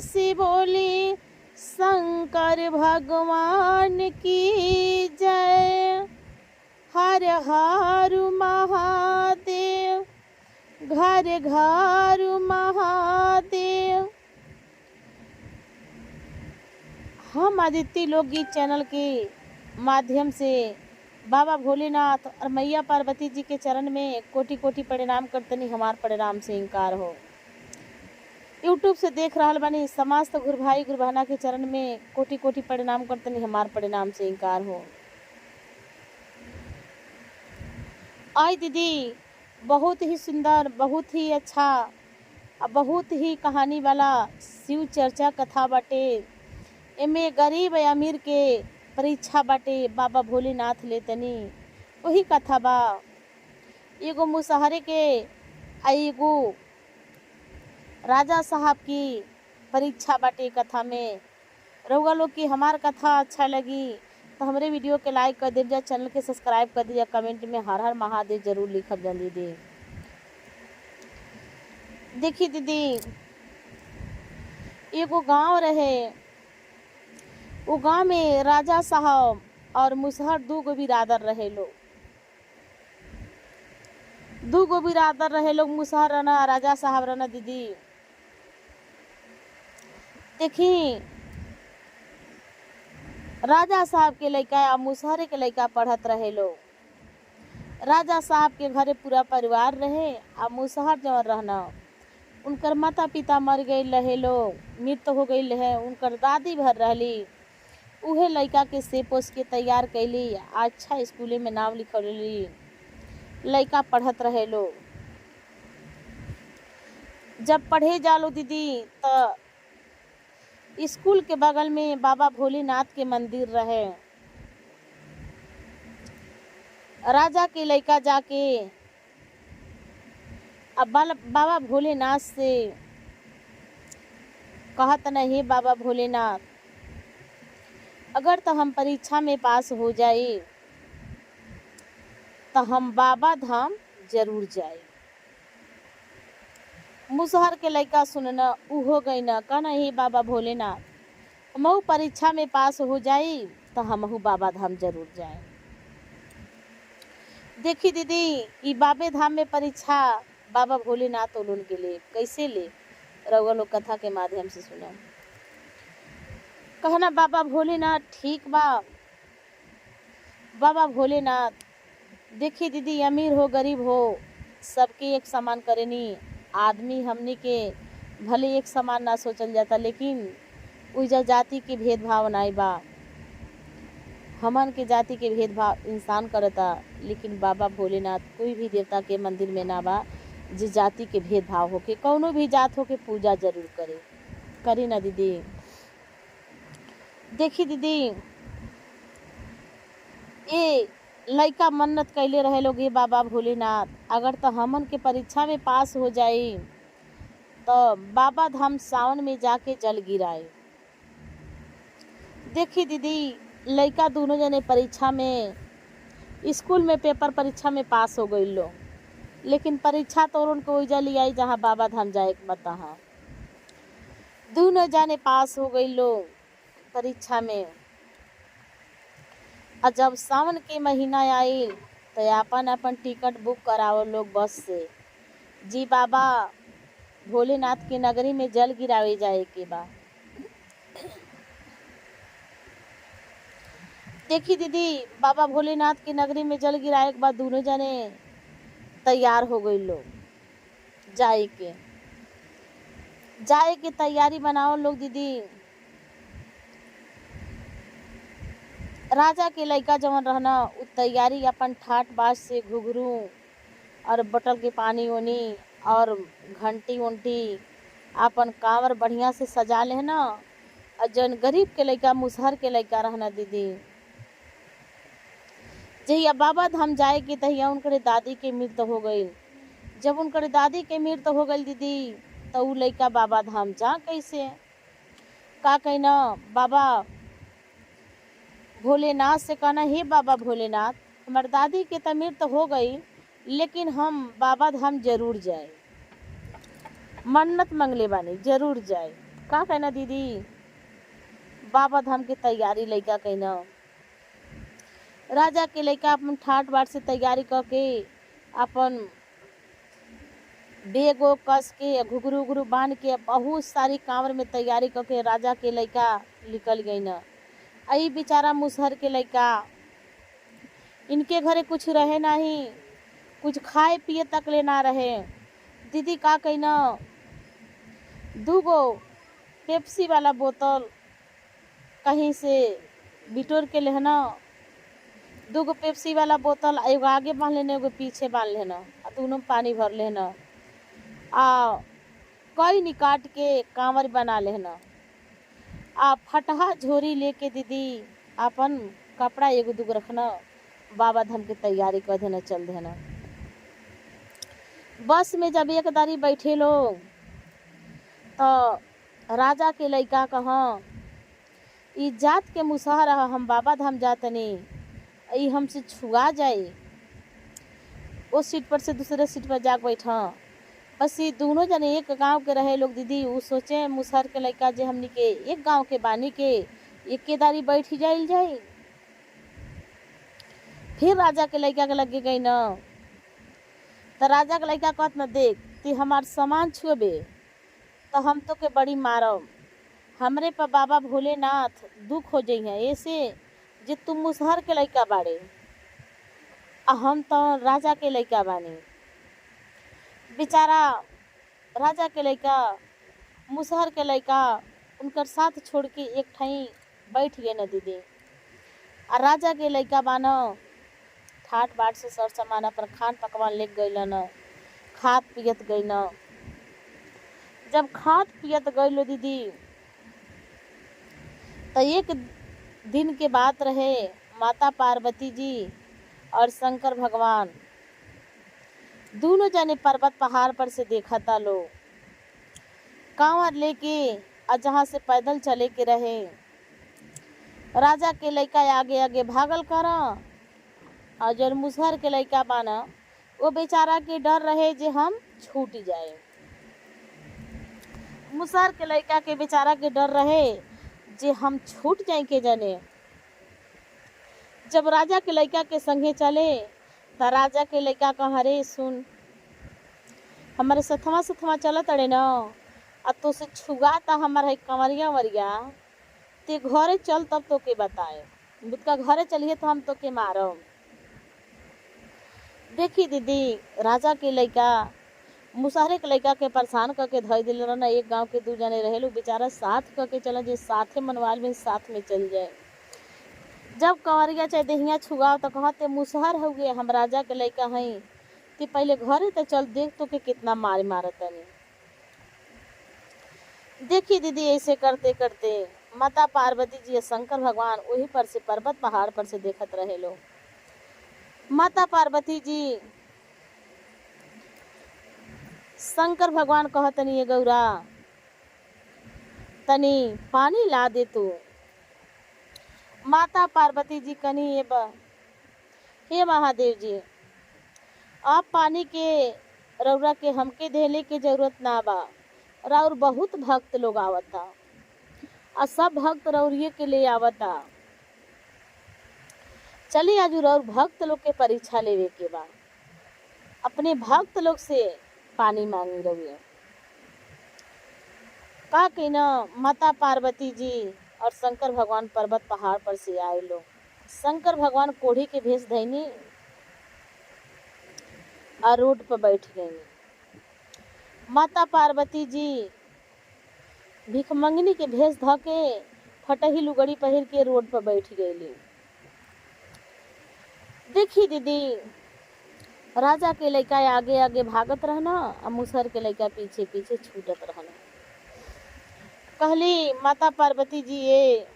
से बोली शंकर भगवान की जय। हर हर महादेव, घर घर महादेव। हम आदित्य लोकगीत चैनल के माध्यम से बाबा भोलेनाथ और मैया पार्वती जी के चरण में कोटि कोटि प्रणाम करतनी। हमार प्रणाम से इनकार हो। यूट्यूब से देख रहा बानी समस्त गुरु भाई गुरु बहना के चरण में कोटि कोटि प्रणाम करतनी। हमार प्रणाम से इनकार हो। आज दीदी बहुत ही सुंदर, बहुत ही अच्छा, बहुत ही कहानी वाला शिव चर्चा कथा बाटे। एमे गरीब या अमीर के परीक्षा बाटे, बाबा भोलेनाथ लेतनी वही कथा बा। एगो मुसहरे के एगो राजा साहब की परीक्षा बाटे कथा में। रउआ लोग की हमार कथा अच्छा लगी तो हमरे वीडियो के लाइक कर दीजिए, चैनल के सब्सक्राइब कर दीजिए, कमेंट में हर हर महादेव जरूर लिखब जान दीदी। देखिए दीदी, एगो गांव रहे। वो गांव में राजा साहब और मुसहर दू गो बिरादर रहे लोग। मुसहर रहना, राजा साहब रहना दीदी। देखी राजा साहब के लड़का और मुसहर के लड़का पढ़त रहे लोग। राजा साहब के घरे पूरा परिवार रहे और मुसहर जो रहना उनकर माता पिता मर गए रहे लोग, मृत्यु हो गई रहे। उनकर दादी भर रहली, उहे लड़का के से पोस के तैयार कैली, अच्छा स्कूले में नाम लिखौली। लड़का पढ़त रहे लोग। जब पढ़े जालो दीदी तो स्कूल के बगल में बाबा भोलेनाथ के मंदिर रहे। राजा के लड़का जाके अब बाबा भोलेनाथ से कहत नहीं, बाबा भोलेनाथ अगर तो हम परीक्षा में पास हो जाए तो हम बाबा धाम जरूर जाए। मुसहर के लड़का सुनना उ हो गई ना, कहना ही बाबा भोलेनाथ हमहू परीक्षा में पास हो जाई तो हमहू बाबा धाम जरूर जाए। देखी दीदी, ई बाबे धाम में परीक्षा बाबा भोलेनाथ उन के लिए कैसे ले, रउआ लोग कथा के माध्यम से सुना। कहना बाबा भोलेनाथ ठीक बा। बाबा भोलेनाथ देखी दीदी, अमीर हो गरीब हो सबके एक समान करेनी। आदमी हमनी के भले एक समान ना सोचल जाता, लेकिन उइजा जाति के भेदभाव नाई बा। हमन के जाति के भेदभाव इंसान करता, लेकिन बाबा भोलेनाथ कोई भी देवता के मंदिर में ना बा जे जाति के भेदभाव होके, कौनो भी जात होके पूजा जरूर करी ना दीदी। देखी दीदी, ये लड़का मन्नत कैले रहे लोग, ये बाबा भोलेनाथ अगर तो हमन के परीक्षा में पास हो जाए तो बाबा धाम सावन में जाके जल गिराए। देखी दीदी, लड़का दोनों जने परीक्षा में स्कूल में पेपर परीक्षा में पास हो गई लो, लेकिन परीक्षा तो उनको वही जल आई जहाँ बाबा धाम जाए के बता। दोनों जाने पास हो गई लो परीक्षा में। और जब सावन के महीना आई तो अपन अपन टिकट बुक कराओ लोग बस से, जी बाबा भोलेनाथ की नगरी में जल गिरावे जाए के बा। देखी दीदी, बाबा भोलेनाथ की नगरी में जल गिराए के बाद दोनों जने तैयार हो गई लोग जाए के तैयारी बनाओ लोग दीदी। राजा के लड़का जवन रहना उ तैयारी अपन ठाट बाज से घुघरू और बटल के पानी ओनी और घंटी उंटी अपन कांवर बढ़िया से सजा ले ना। और जन गरीब के लड़का मुसहर के लड़का रहना दीदी, जहिया बाबा धाम जाए के तहिया उनकर दादी के मृत्यु हो गई। जब उनकर दादी के मृत्यु हो गई दीदी तो उ लड़का बाबा धाम जा कैसे, का कहना बाबा भोलेनाथ से कहना, हे बाबा भोलेनाथ हमार दादी के तो मृत्यु हो गई, लेकिन हम बाबा धाम जरूर जाए, मन्नत मंगले बानी जरूर जाए। का कहना दीदी, बाबा धाम की तैयारी लइका कहना। राजा के लइका अपन ठाट बाट से तैयारी करके अपन बेगो कस के घुघरू उघरू बांध के बहुत सारी कांवर में तैयारी करके राजा के लइका निकल गई न। आई बेचारा मुसहर के लइका, इनके घरे कुछ रहे नहीं, कुछ खाए पिए तक ले ना रहे। दीदी का कहना, दूगो पेप्सी वाला बोतल कहीं से बिटोर के लेना, दूगो पेप्सी वाला बोतल एगो आगे बांध लेना एगो पीछे बांध लेना, आ दोनों में पानी भर लेना, आ कई निकाट के कांवर बना लेना, आ फटहा झोरी लेके दीदी अपन कपड़ा एगो दूगो रखना, बाबा धाम की तैयारी कर देना, चल देना। बस में जब एक दारी बैठे लोग तो राजा के लइका कहाँ, ई जात के मुसहर हम बाबा धाम जातनी, ई हमसे छुआ जाए। उस सीट पर से दूसरे सीट पर जाके बैठा। बस ये दोनों जने एक गांव के रहे लोग दीदी। वो सोचे मुसहर के लइका जे हमनी के एक गांव के बानी के एक के दारी बैठ ही जाए। फिर राजा के लइका के लगे गई न, तो राजा के लइका कहत न, देख ती हमार सामान छुएबे तो हम तो के बड़ी मारब, हमरे पर बाबा भोलेनाथ दुख हो जाइ है, ऐसे जे तुम मुसहर के लइका बाड़े आ हम तो राजा के लइका बानी। बेचारा राजा के लइका मुसहर के लइका उनकर साथ छोड़ के एक ठाई बैठ गए न दीदी। आ राजा के लइका बानो ठाट बाट से सर सामान पर खान पकवान ले गई न, खात पियत गई न। जब खात पियत गई लो दीदी, तो एक दिन के बात रहे, माता पार्वती जी और शंकर भगवान दोनों जने पर्वत पहाड़ पर से देखा था लो, कांवर लेके और जहाँ से पैदल चले के रहे। राजा के लइका आगे आगे भागल करा, और जो मुसहर के लइका बाना वो बेचारा के डर रहे जे हम छूट जाए। मुसहर के लइका के बेचारा के डर रहे जे हम छूट जाए के जाने। जब राजा के लइका के संगे चले तो राजा के लइका कहा, रे सुन, हमारे सथवा सथवा चलत अड़े न, आ तो से छुगाता हमारा है कंवरिया वरिया, ते घरे चल तब तो के बताए, बुतका घरे चलिए तो हम तो के मारब। देखी दीदी, राजा के लइका मुसहरे के लइका के परेशान करके धई दिल रहना। एक गांव के दू जने रहे लोग, बेचारा साथ करके चला जे साथे मनवाल में साथ में चल जाए। जब कंवरिया चाहे देहिया छुगाओ तो कहते मुसहर हो गए, हम राजा के लइका हई, कि पहले घरे तो चल, देख तो के कितना मार मारतनी। देखी दीदी, ऐसे करते करते माता पार्वती जी शंकर भगवान वही पर से पर्वत पहाड़ पर से देखत रहे लो। माता पार्वती जी शंकर भगवान कहतनी, ये गौरा तनी पानी ला दे तू। माता पार्वती जी कनी, हे महादेव जी, आप पानी के रौरा के हमके देले के जरूरत ना बा, राउर बहुत भक्त लोग आवता और सब भक्त रौरिये के लिए आवता। चलिए आज रौर भक्त लोग के परीक्षा लेवे के बा, अपने भक्त लोग से पानी मांगी रहुए। का कहना, माता पार्वती जी और शंकर भगवान पर्वत पहाड़ पर से आए लोग। शंकर भगवान कोढ़ी के भेष धैनी और रोड पर बैठ गई। माता पार्वती जी भिखमंगनी के भेष ध के फटही लुगड़ी पहिर के रोड पर बैठ गई। देखी दीदी, राजा के लइका आगे आगे भागत रहना और मुसहर के लइका पीछे पीछे छूटत रहना। कहली माता पार्वती जी, ये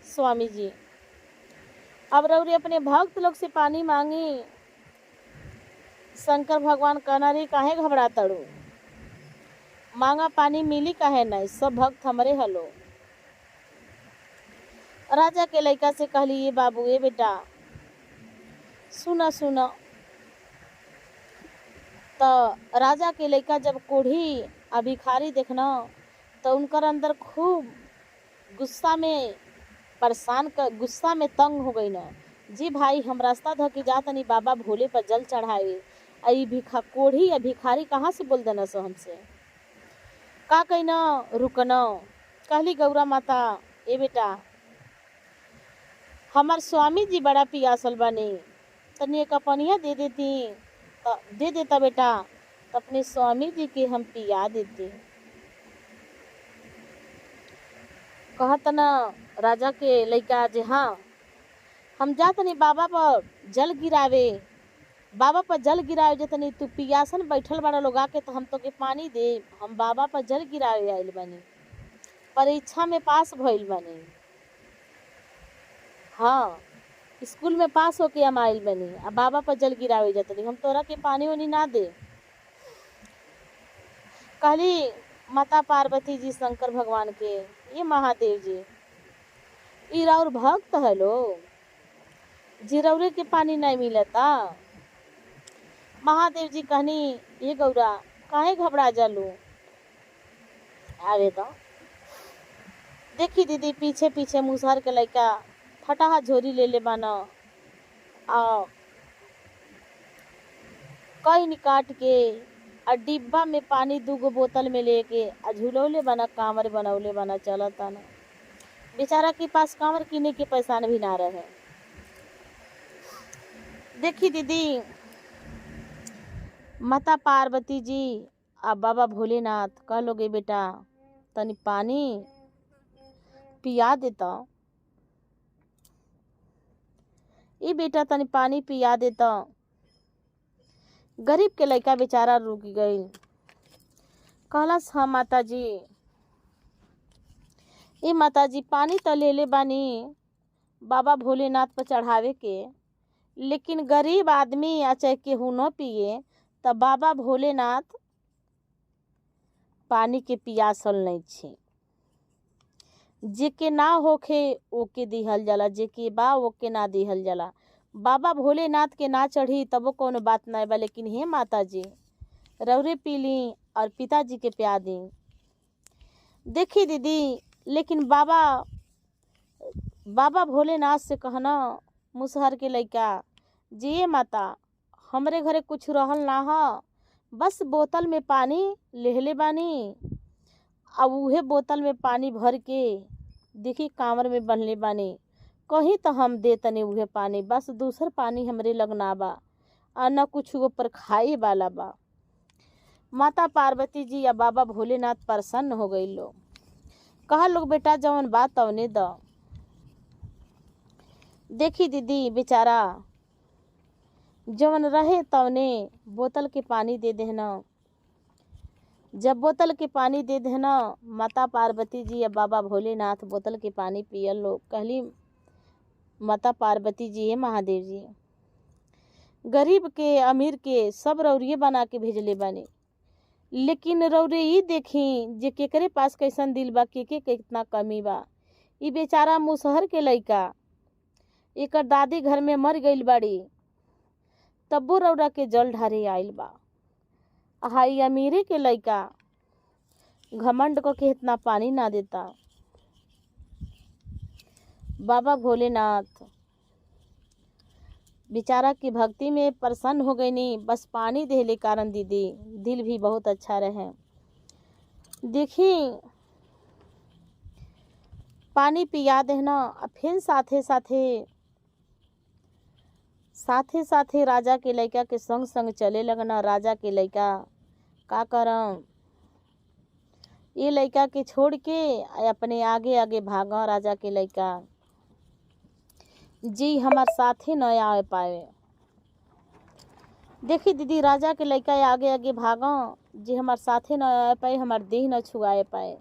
स्वामी जी, अब रउरे अपने भक्त लोग से पानी मांगी। शंकर भगवान कहना, रे काहे घबरा तड़ू, मांगा पानी मिली काहे नहीं, सब भक्त हमरे हलो। राजा के लइका से कहली, ये बाबू, ये बेटा, सुना सुना। तो राजा के लइका जब कोढ़ी आ भिखारी देखना तो उनकर अंदर खूब गुस्सा में गुस्सा में तंग हो गई न। जी भाई, हम रास्ता ध के जा तनी बाबा भोले पर जल चढ़ाए, आई भिखा कोढ़ी या भिखारी कहाँ से बोल देना सो हमसे। का कही न रुकन। कहली गौरा माता, ए बेटा, हमार स्वामी जी बड़ा पियासल बने, तनी एक पनिया दे देती तो दे देता बेटा, तो अपने स्वामी जी के हम पिया देते। कहत न राजा के लइका जे हाँ, हम जा तनी बाबा पर जल गिरावे, बाबा पर जल गिरावे जे तनी तू पियासन बैठल बड़ा लोग आके तो हम तो के पानी दे। हम बाबा पर जल गिरावे आइल बनी, परीक्षा में पास भइल बनी, हाँ स्कूल में पास होके हम आइल बनी, अब बाबा पर जल गिरावे जतनी, हम तोरा के पानी उनी ना दे। कहली माता पार्वती जी शंकर भगवान के, ये महादेव जी, ई राउर भक्त है लो, जिरौरे के पानी नहीं मिलता। महादेव जी कहनी, ये गौरा काहे घबरा जालू, आवे तो। देखी दीदी, पीछे पीछे मुसहर के लइका फटाहा झोरी ले ले बाना, आ कई निकाट के आ डिब्बा में पानी 2 बोतल में लेके आ झुलौले बना, कांवर बनौले बना, चलता ना। बेचारा के पास कांवर किने के पैसा भी ना रहे। देखी दीदी, माता पार्वती जी आ बाबा भोलेनाथ कह लोगे बेटा तनी पानी पिया देता, ये बेटा तनी पानी पिया देता। गरीब के लइका बेचारा रुक गई। कहलस, हाँ माता जी, ए माता जी, पानी तो ले ले बानी बाबा भोलेनाथ पर चढ़ावे के, लेकिन गरीब आदमी या चाहे केहू न पिए तो बाबा भोलेनाथ पानी के पियासल नहीं छे। जेके ना होखे ओके दिहल जाला, जेके बा ओके ना दिहल जाला। बाबा भोलेनाथ के ना चढ़ी तबो कोनो बात नहीं बा, लेकिन हे माता जी रौरे पी ली और पिताजी के प्या दी। देखी दीदी, लेकिन बाबा भोलेनाथ से कहना मुसहर के लइका, जी माता हमरे घरे कुछ रहल ना ह, बस बोतल में पानी लेहले बानी, अब उहे बोतल में पानी भर के देखी कांवर में बनले बानी, कहीं तो हम दे तनी उहे पानी, बस दूसर पानी हमरे लगना बा और न कुछ ऊपर खाए वाला बा। माता पार्वती जी या बाबा भोलेनाथ प्रसन्न हो गई लो। कहा लोग बेटा जवन बात तवने द। देखी दीदी, बेचारा जवन रहे तवने बोतल के पानी दे देना। जब बोतल के पानी दे देना, माता पार्वती जी या बाबा भोलेनाथ बोतल के पानी पियल लो। कहली माता पार्वती जी, हे महादेव जी, गरीब के अमीर के सब रौरिये बना के भेजले बानी, लेकिन रौरे ई देखी जे केकरे पास कैसन दिल बा, के कितना कमी बा। ई बेचारा मुसहर के लइका, एकर दादी घर में मर गईल बाड़ी, तब्बो रौरा के जल ढारे आइल बा। हाई अमीरे के लइका घमंड को के इतना पानी ना देता। बाबा भोलेनाथ बेचारा की भक्ति में प्रसन्न हो गई। नहीं बस पानी देले कारण दीदी दिल भी बहुत अच्छा रहे। देखी पानी पिया देना, फिर साथे साथे राजा के लइका के संग संग चले लगना। राजा के लइका का करम, ये लइका के छोड़ के अपने आगे आगे भागा। राजा के लइका जी हमार साथे न आ पाए। देखी दीदी, राजा के लइका आगे आगे भागा, जी हमार साथे न आ पाए, हमार देह न छुआए पाए।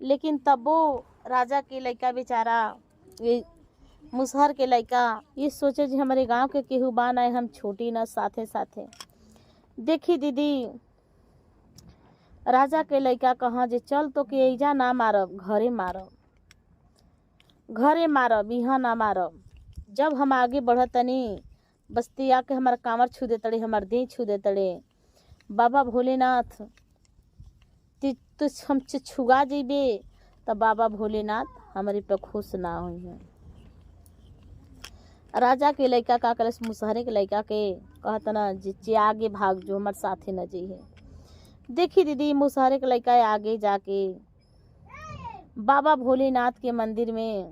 लेकिन तबो राजा के लइका बेचारा, ये मुसहर के लइका ये सोचे जी हमारे गांव के केहू बान आए, हम छोटी न साथे साथे। देखी दीदी, राजा के लइका कहा जे चल तो के एजा ना मारब, घरे मारब, यहाँ ना मारब। जब हम आगे बढ़तनी बस्ती आके हमार कांवर छू दे तड़े, हमार देह छू दे तड़े। बाबा भोलेनाथ तो हमसे छुआ जेबे तब बाबा भोलेनाथ हमारे पर खुश ना हुई हैं। राजा के लड़का का कलश मुसहरे के लड़का के कहता ना जे आगे भाग जो हमारे साथे न जी है। देखी दीदी मुसहरे के लड़का आगे जाके बाबा भोलेनाथ के मंदिर में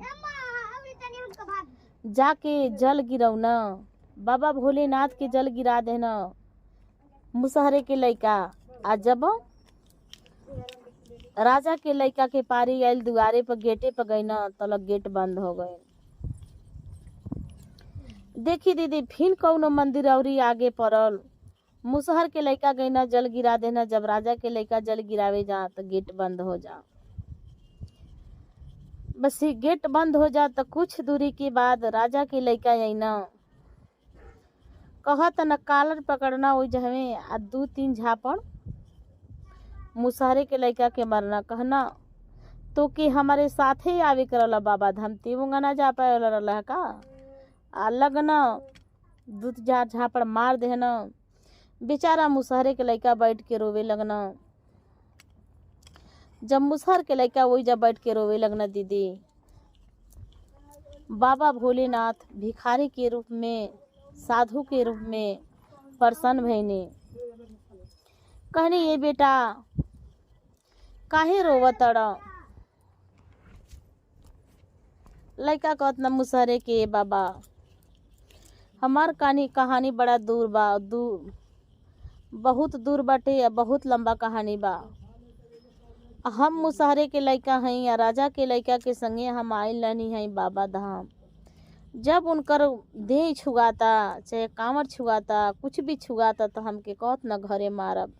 जाके जल गिरौना, बाबा भोलेनाथ के जल गिरा देना मुसहरे के लड़का। आ जब राजा के लड़का के पारी आयल दुआरे पर गेटे पर गई ना तलक गेट बंद हो गए। देखी दीदी फिर कौनो मंदिर औरी आगे पड़ल, मुसहर के लड़का गई ना जल गिरा देना। जब राजा के लड़का जल गिरावे जा तो गेट बंद हो जा। बस ये गेट बंद हो जा तो कुछ दूरी के बाद राजा के लड़का आई ना कहत न कालर पकड़ना वही जहवे आ 2-3 झापड़ मुसहरे के लड़का के मरना। कहना तो कि हमारे साथे आवे करला बाबा धाम तेवंगा ना जा पाए रहा का। आ लगना 2-4 झापड़ मार देना। बेचारा मुसहरे के लड़का बैठ के रोवे लगना। जब मुसहर के लड़का वही जब बैठ के रोवे लगना दीदी, बाबा भोलेनाथ भिखारी के रूप में, साधु के रूप में प्रसन्न भइने। कहने ये बेटा काहे रोवतड़। लड़का कहत न मुसहरे के बाबा हमार कहानी बड़ा दूर बा, बहुत दूर बाटे, बहुत लंबा कहानी बा। हम मुसहरे के लड़का हई या राजा के लड़का के संगे हम आइल रहनी हई बाबा धाम। जब उनकर देह छुआता चाहे कांवर छुआता कुछ भी छुआता तो हमके कहत न घरे मारब,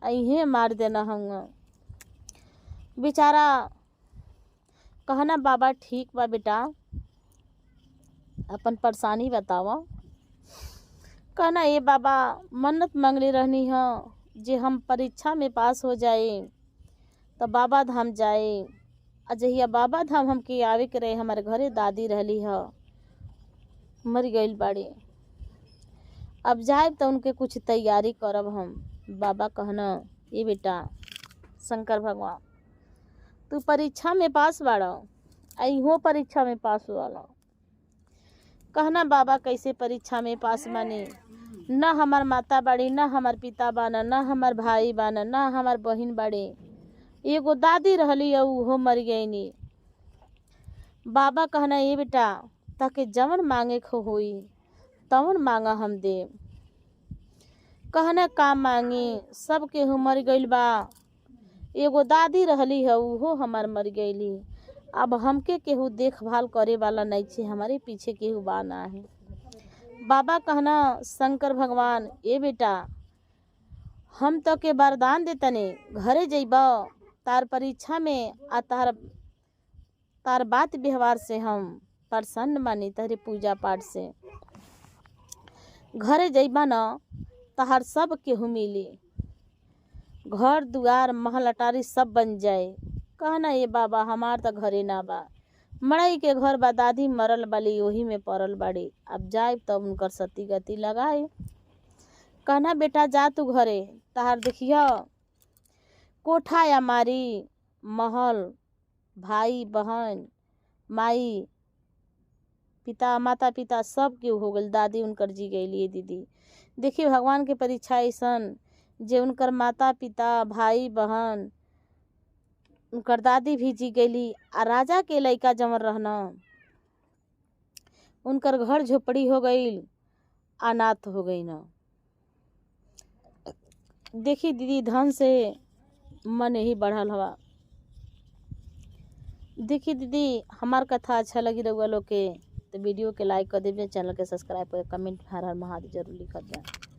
अहे मार देना हम। बेचारा कहना बाबा ठीक बा बेटा अपन परेशानी बतावा। कहना ये बाबा मन्नत मांगले रहनी है जे हम परीक्षा में पास हो जाए तो बाबा धाम जाए। अजहिया बाबा धाम हमके आवे के रहे, हमारे घरे दादी रहली है मर गईल बाड़ी, अब जाए तो उनके कुछ तैयारी करब हम। बाबा कहना ये बेटा शंकर भगवान तू परीक्षा में पास बाड़ा, अहो परीक्षा में पास वाला। कहना बाबा कैसे परीक्षा में पास बानी, न हमार माता बाड़ी, न हमार पिता बाना, न हमार भाई बाना, न हमार बहन बाड़ी, एगो दादी रहली वो मर गईनी। बाबा कहना ये बेटा ताके जवन मांगे खो होई तवन मांगा हम दे। कहना काम मांगी सब केहू मर गईल बा, एगो दादी रहली है वो हमार मर गईली, अब हमके केहू देखभाल करे वाला नहीं छे, हमारे पीछे केहू बा ना है। बाबा कहना शंकर भगवान ये बेटा हम तो के वरदान देतने घरे जइबा तार परीक्षा में आ तार बात व्यवहार से हम प्रसन्न बानी, तहरे पूजा पाठ से घरे जइबा न तहार सब केहू मिली, घर दुआर महल अटारी सब बन जाए। कहना ये बाबा हमार तो घरे ना बा, मड़ई के घर बा, दादी मरल बाली वही में पड़ल बाड़ी, अब जाए तब उनकर सती गति लगाए। कहना बेटा जा तू घरे तहार देखिया कोठा या मारी महल, भाई बहन माई पिता माता पिता सब के हो गल, दादी उनकर जी गई दीदी। देखिए भगवान के परीक्षा ऐसन जे उनकर माता पिता भाई बहन उनकर दादी भी जी गईली। आ राजा के लड़का जमर रहना उनकर घर झोपड़ी हो गई, अनाथ हो गई ना। देखी दीदी धन से मन ही बढ़ल हवा। देखिए दीदी हमार कथा अच्छा लगी रहुआ लोग के तो वीडियो के लाइक कर दीजिए, चैनल के सब्सक्राइब कर, कमेंट हर हर महादेव जरूर लिखत जाए।